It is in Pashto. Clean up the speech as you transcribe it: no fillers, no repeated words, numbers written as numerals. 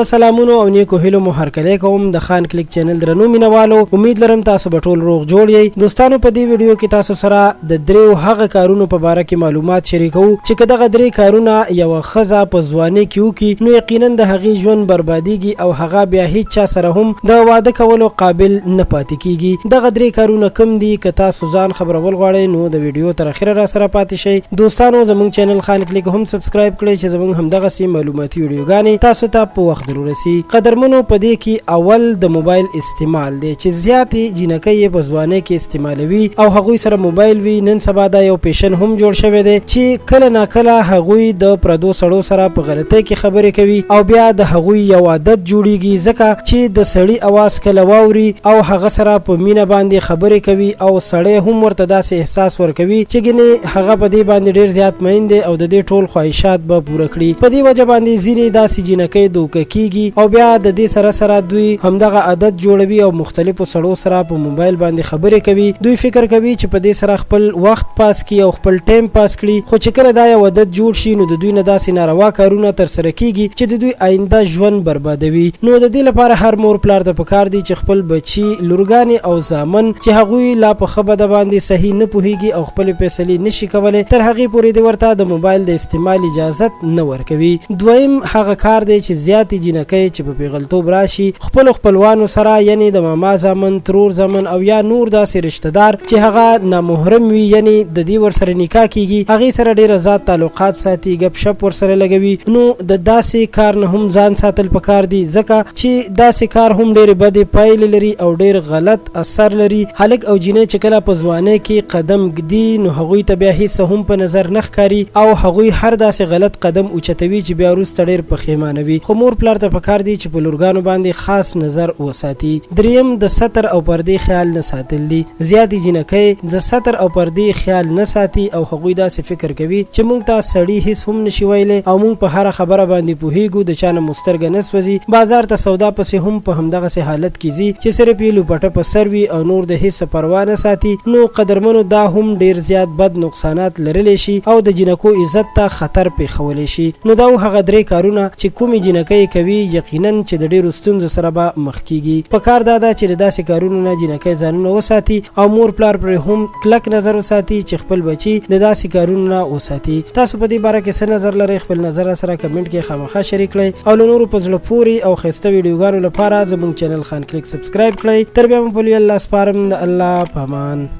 په سلامونو او نیکو هیلو مو هرکلی کوم د خان کلیک چینل درنو مینوالو. امید لرم تاسو به ټول روغ جوړ یې. دوستانو په دې ویډیو کې تاسو سره د دریو هغه کارونو په باره کې معلومات شریکو چې که دغه درې کارونه یوه ښځه په ځوانۍ کې وکړي نو یقینا د هغې ژوند بربادیږي او هغه بیا هیڅ چا سره هم د واده کولو قابل نه پاتې کیږي. دغه درې کارونه کم دي؟ که تاسو ځان خبرول غواړئ نو د ویډیو تر اخره را سره پاتې شئ. دوستانو زموږ چینل خان کلیک هم سبسکرایب کړئ چې زموږ همدغسې معلوماتي ویډیوګانې تاسو ته په وخت ورسي. قدرمنو په دې کې اول د موبایل استعمال دی چې زیاتې جینکۍ یې په ځوانۍ کې استعمالوي او هغوی سره موبایل وي. نن سبا دا یو پیشن هم جوړ شوی دی چې کله ناکله هغوی د پردو سړو سره په غلطۍ کې خبرې کوي او بیا د هغوی یو عادت جوړیږي ځکه چې د سړي اواز کله واوري او هغه سره په مینه باندې خبرې کوي او سړی هم ورته داسې احساس ورکوي چې ګنې هغه په دې باندې ډیر زیات مین دی او د دې ټول خواهشات به پوره کړي. په دې وجه باندې ځینې داسې جینکۍ دوکه کیږي او بیا د دې سره سره دوی همدغه عادت جوړوي او مختلفو سړو سره په موبایل باندې خبرې کوي. دوی فکر کوي چې په دې سره خپل وخت پاس کړي او خپل ټایم پاس کړي، خو چې کله دا یو عادت جوړ شي نو د دوی نه داسې ناروا کارونه ترسره کیږي چې د دوی آینده ژوند بربادوي. نو د دې لپاره هر مور پلار ته پکار دی چې خپل بچي لورګانې او زامن چې هغوی لا په ښه بده باندې صحیح نه پوهیږي او خپلې فیصلې نشي کولی تر هغې پورې دې ورته د موبایل د استعمال اجازت نه ورکوي. دویم هغه کار دی چې زیاتې جینکۍ چې په پیغلتوب راشي خپلو خپلوانو سره یعنی د ماما زامن، ترور زامن او یا نور داسې رشته دار چې هغه نامحرم وي یعنی د دې ورسره نکاح کیږي هغې سره ډېره ذات تعلقات ساتي، ګپ شپ ورسره لګوي. نو د داسې کار نه هم ځان ساتل پکار دي ځکه چې داسې کار هم ډېرې بدې پایلې لري او ډېر غلط اثر لري. هلک او جینۍ چې کله په ځوانۍ کې قدم ږدي نو هغوی ته بیا هیڅ هم په نظر نه ښکاري او هغوی هر داسې غلط قدم اوچتوي چې بیا وروسته ډېر پښیمانوي. خو مور پلار ته پکار دی چې په لورګانو باندې خاص نظر وساتي. دریم د ستر او پردې خیال نه ساتل دي. زیاتې جینکۍ د ستر او پردې خیال نه ساتي او هغوی داسې فکر کوي چې موږ ته سړي هیڅ هم نشي ویلی او موږ په هره خبره باندې پوهیږو، د چا نه مو سترګه نه سوځي. بازار ته سودا پسې هم په همدغسې حالت کې ځي چې صرف یې لوپټه په سر وي او نور د هیڅ پروا نه ساتي. نو قدرمنو دا هم ډیر زیات بد نقصانات لرلی شي او د جینکو عزت ته خطر پیښولی شي. نو دا هغه درې کارونه چې کومې جینکۍ کوي یقینا چې د ډیرو ستونزو سره به مخ کیږي. په کار دا ده چې د داسې کارونو نه جینکۍ ځانونه وساتي او مور پلار پرې هم کلک نظر وساتي چې خپل بچي د داسې کارونو نه وساتي. تاسو په دې باره کې څه نظر لرئ؟ خپل نظر سره کمنټ کې خامخا شریک کړئ او له نورو په زړه پورې او ښایسته ویډیوګانو لپاره زموږ چینل خان کلیک سبسکرایب کړئ. تر بیا مو په لوی الله سپارم. د الله په امان.